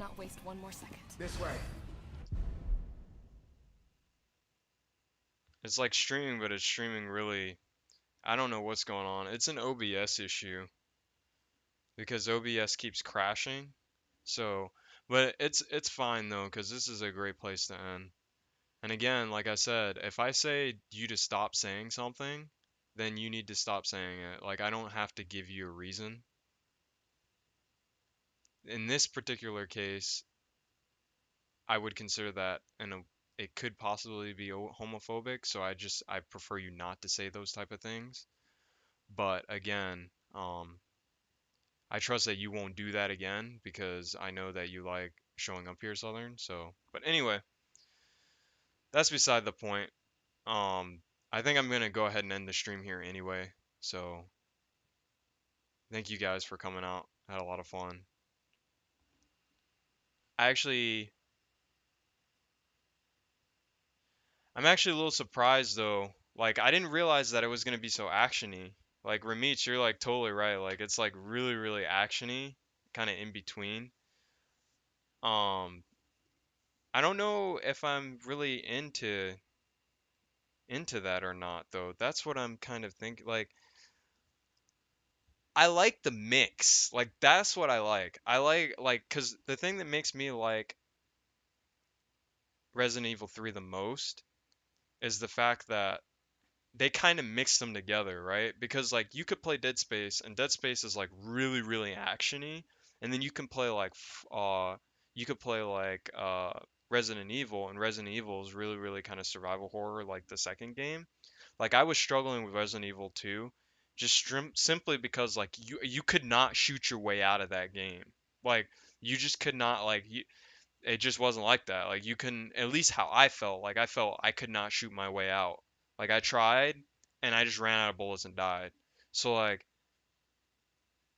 cannot waste one more second. This way. It's like streaming, but it's streaming really. I don't know what's going on. It's an OBS issue because OBS keeps crashing. So, but it's fine though, because this is a great place to end. And again, like I said, if I say you to stop saying something, then you need to stop saying it. Like I don't have to give you a reason. In this particular case, I would consider that it could possibly be homophobic, so I prefer you not to say those type of things. But again, I trust that you won't do that again because I know that you like showing up here, Southern. So, but anyway, that's beside the point. I think I'm gonna go ahead and end the stream here anyway. So, thank you guys for coming out. I had a lot of fun. I actually, I'm actually a little surprised though. Like, I didn't realize that it was gonna be so actiony. Like, Ramit, you're like totally right. Like, it's like really, really actiony, kind of in between. Um, I don't know if I'm really into that or not though. That's what I'm kind of thinking. Like, I like the mix. Like, that's what I like. I like, cause the thing that makes me like Resident Evil 3 the most is the fact that they kind of mix them together, right? Because like you could play Dead Space and Dead Space is like really really actiony, and then you can play like you could play like Resident Evil, and Resident Evil is really really kind of survival horror like the second game. Like I was struggling with Resident Evil 2 just simply because like you could not shoot your way out of that game. Like you just could not like it just wasn't like that. Like you can at least how I felt. Like I felt I could not shoot my way out. Like I tried and I just ran out of bullets and died. So like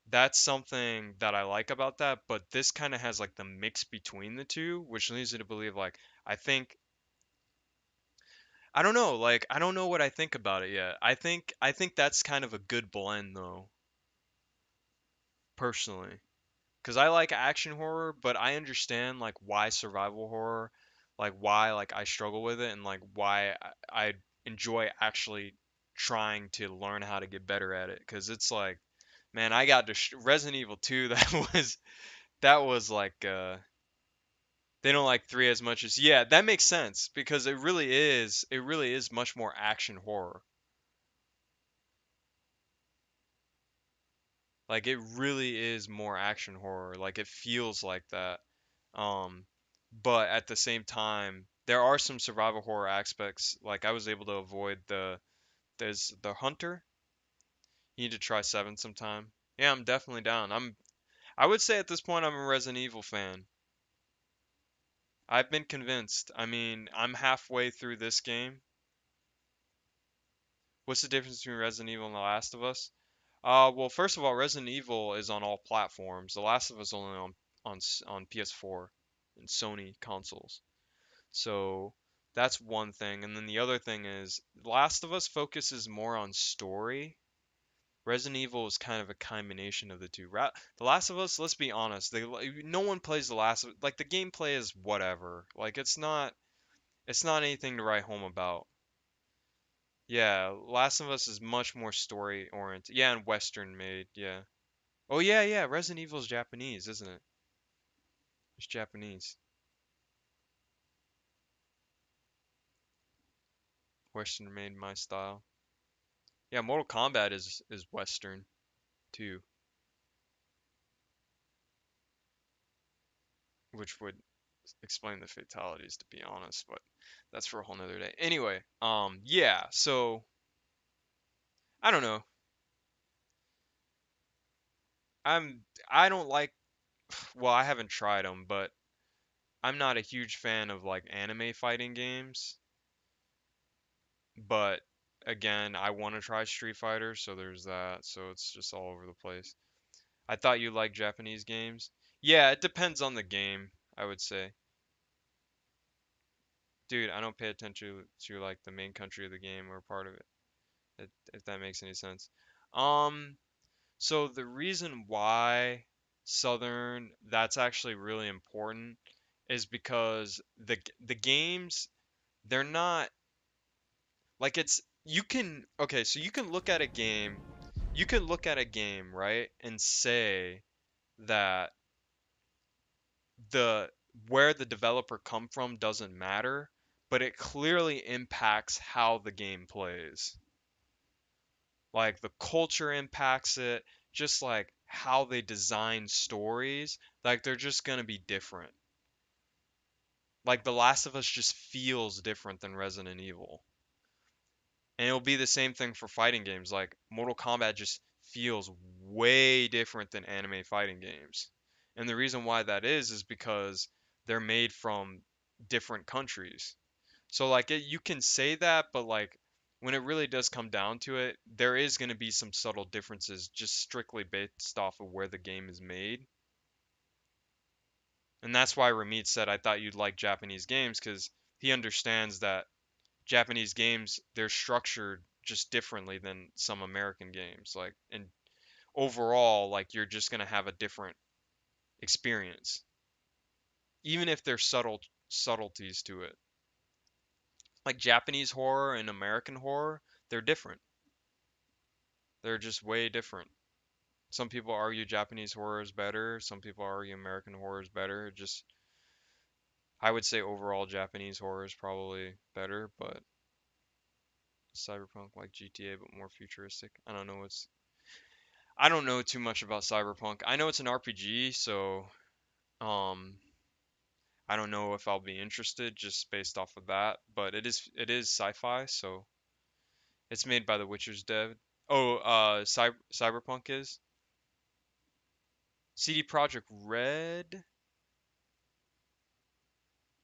that's something that I like about that, but this kind of has like the mix between the two, which leads me to believe like I think I don't know, like I don't know what I think about it yet. I think that's kind of a good blend though, personally. Because I like action horror, but I understand like why survival horror, like why like I struggle with it, and like why I enjoy actually trying to learn how to get better at it. Because it's like, man, I got Resident Evil 2. That was like they don't like 3 as much as yeah. That makes sense because it really is much more action horror. Like it really is more action horror. Like it feels like that. Um, but at the same time, there are some survival horror aspects. Like I was able to avoid there's the hunter. You need to try 7 sometime. Yeah, I'm definitely down. I would say at this point I'm a Resident Evil fan. I've been convinced. I mean, I'm halfway through this game. What's the difference between Resident Evil and The Last of Us? Well, first of all, Resident Evil is on all platforms. The Last of Us only on PS4 and Sony consoles. So that's one thing. And then the other thing is Last of Us focuses more on story. Resident Evil is kind of a combination of the two. The Last of Us, let's be honest, no one plays the Last of like the gameplay is whatever. Like it's not anything to write home about. Yeah, Last of Us is much more story oriented. Yeah, and Western made. Yeah. Oh yeah, yeah. Resident Evil is Japanese, isn't it? It's Japanese. Western made my style. Yeah, Mortal Kombat is Western too, which would explain the fatalities to be honest, but that's for a whole nother day. Anyway, yeah, so I don't know. I don't like well, I haven't tried them, but I'm not a huge fan of like anime fighting games, but again, I want to try Street Fighter, so there's that. So it's just all over the place. I thought you liked Japanese games. Yeah, it depends on the game, I would say. Dude, I don't pay attention to like the main country of the game or part of it, if that makes any sense. Um, so the reason why Southern, that's actually really important, is because the games, they're not like it's you can okay, so you can look at a game, right, and say that the where the developer come from doesn't matter, but it clearly impacts how the game plays. Like the culture impacts it, just like how they design stories, like they're just gonna be different. Like The Last of Us just feels different than Resident Evil. And it'll be the same thing for fighting games. Like Mortal Kombat just feels way different than anime fighting games. And the reason why that is because they're made from different countries. So like you can say that, but like when it really does come down to it, there is going to be some subtle differences just strictly based off of where the game is made. And that's why Ramit said I thought you'd like Japanese games because he understands that Japanese games, they're structured just differently than some American games. Like, and overall, like you're just gonna have a different experience, even if there's subtleties to it. Like Japanese horror and American horror, they're different. They're just way different. Some people argue Japanese horror is better. Some people argue American horror is better. Just, I would say overall Japanese horror is probably better, but cyberpunk like GTA but more futuristic. I don't know too much about Cyberpunk. I know it's an RPG, so um I don't know if I'll be interested just based off of that, but it is sci-fi, so it's made by the Witcher's dev. Oh, Cyberpunk is CD Projekt Red.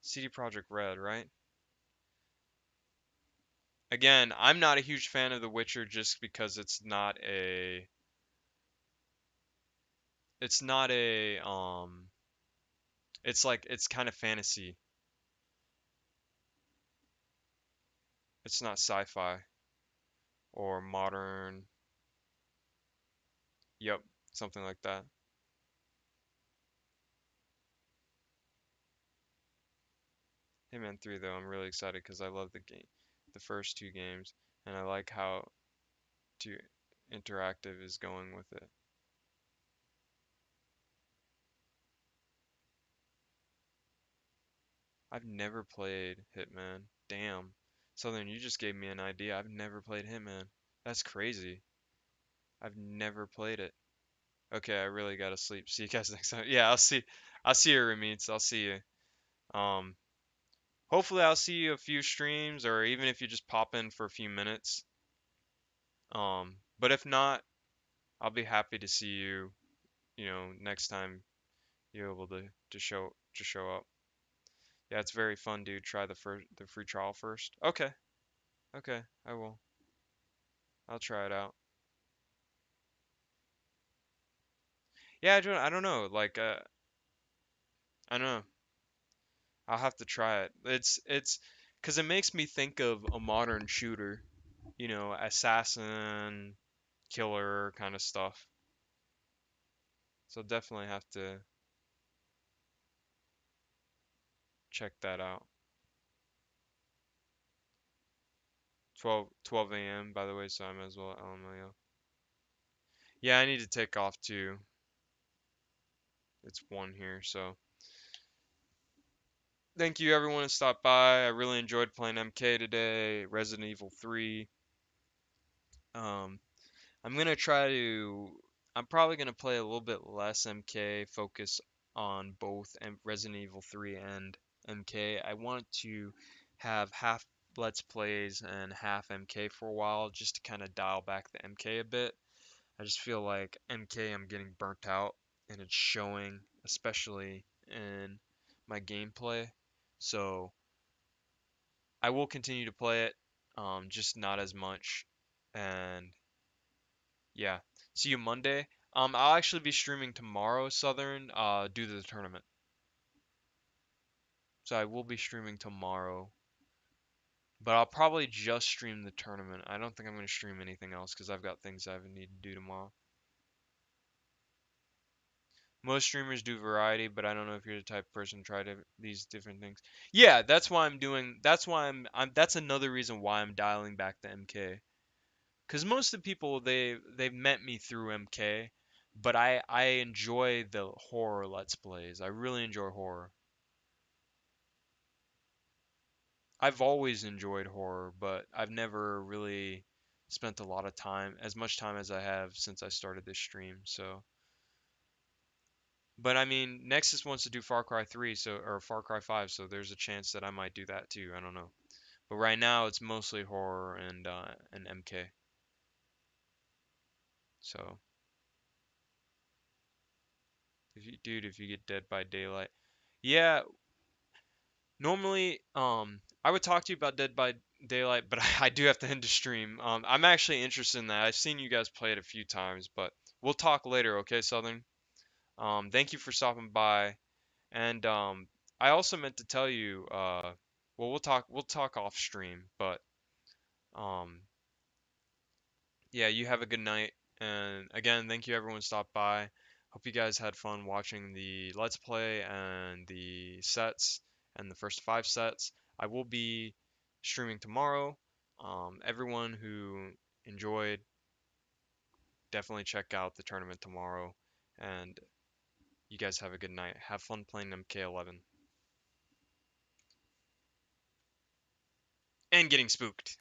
CD Projekt Red, right? Again, I'm not a huge fan of The Witcher just because it's not a it's like it's kind of fantasy. It's not sci-fi or modern. Yep, something like that. Hitman 3 though, I'm really excited because I love the first two games, and I like how to interactive is going with it. I've never played Hitman. Damn. Southern, you just gave me an idea. I've never played Hitman. That's crazy. I've never played it. Okay, I really gotta sleep. See you guys next time. Yeah, I'll see you, Ramits. I'll see you. Um, hopefully I'll see you a few streams, or even if you just pop in for a few minutes. But if not, I'll be happy to see you, next time you're able to show up. Yeah, it's very fun, dude. Try the free trial first. Okay, okay, I will. I'll try it out. Yeah, I don't know. Like, I don't know. I'll have to try it. It's because it makes me think of a modern shooter, assassin, killer kind of stuff. So definitely have to check that out. 12 a.m. by the way, so I might as well LMAO. Yeah, I need to take off too. It's 1 here, so thank you everyone who stopped by. I really enjoyed playing MK today, Resident Evil 3. Um, I'm gonna try to. I'm probably gonna play a little bit less MK, focus on both Resident Evil 3 and MK. I want to have half Let's Plays and half MK for a while, just to kind of dial back the MK a bit. I just feel like MK, I'm getting burnt out, and it's showing, especially in my gameplay. So I will continue to play it, just not as much. And yeah, see you Monday. I'll actually be streaming tomorrow, Southern, due to the tournament. So I will be streaming tomorrow, but I'll probably just stream the tournament. I don't think I'm going to stream anything else because I've got things I need to do tomorrow. Most streamers do variety, but I don't know if you're the type of person to try to these different things. Yeah, that's why I'm doing. That's why That's another reason why I'm dialing back the MK. Because most of the people they've met me through MK, but I enjoy the horror let's plays. I really enjoy horror. I've always enjoyed horror, but I've never really spent a lot of time, as much time as I have since I started this stream. So, but I mean, Nexus wants to do Far Cry 3, so or Far Cry 5, so there's a chance that I might do that too. I don't know. But right now it's mostly horror and MK. So, if you get Dead by Daylight, yeah, normally I would talk to you about Dead by Daylight, but I do have to end the stream. I'm actually interested in that. I've seen you guys play it a few times, but we'll talk later, okay, Southern? Thank you for stopping by. And I also meant to tell you, well, we'll talk off stream, but um, yeah, you have a good night. And again, thank you everyone who stopped by. Hope you guys had fun watching the Let's Play and the sets and the first 5 sets. I will be streaming tomorrow. Everyone who enjoyed, definitely check out the tournament tomorrow. And you guys have a good night. Have fun playing MK11 and getting spooked.